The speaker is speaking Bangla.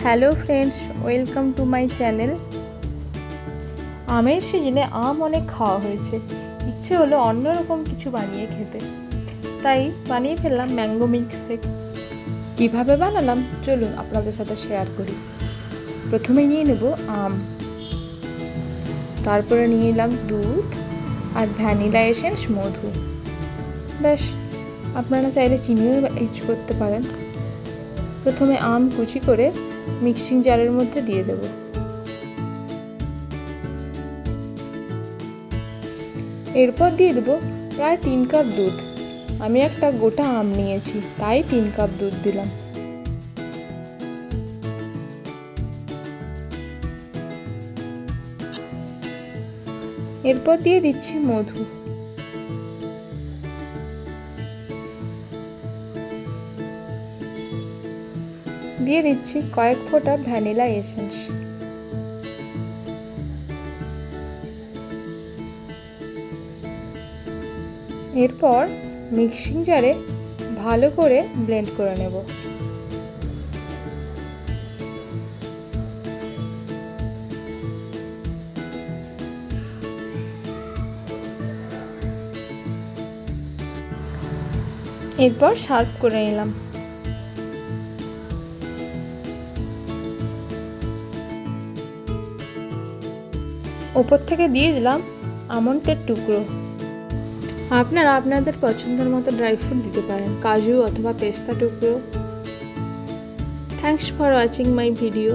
Hello friends, welcome to my channel. আমের সিজনে আম অনেক খাওয়া হয়েছে, ইচ্ছে হলো অন্যরকম কিছু বানিয়ে খেতে, তাই বানিয়ে ফেললাম ম্যাঙ্গো মিল্কশেক। কীভাবে বানালাম চলুন আপনাদের সাথে শেয়ার করি। প্রথমে নিয়ে নেব আম, তারপরে নিয়ে নিলাম দুধ আর ভ্যানিলা এসেন্স, মধু। ব্যাস, আপনারা চাইলে চিনিও ইউজ করতে পারেন। প্রথমে আম কুচি করে মিক্সিং জারের মধ্যে দিয়ে দেব। এরপর দিয়ে দেব প্রায় 3 কাপ দুধ। আমি একটা গোটা আম নিয়েছি, তাই 3 কাপ দুধ দিলাম। এরপর দিয়ে দিচ্ছি মধু। দিয়ে দিচ্ছি কয়েক ফোঁটা ভ্যানিলা এসেন্স। এরপর মিক্সিং জারে ভালো করে ব্লেন্ড করে নেব। এরপর সার্ভ করে নিলাম। ওপর থেকে দিয়ে দিলাম আমন্ডের টুকরো। আপনারা আপনাদের পছন্দের মতো ড্রাই ফ্রুট দিতে পারেন, কাজু অথবা পেস্তা টুকরো। Thanks for watching my video.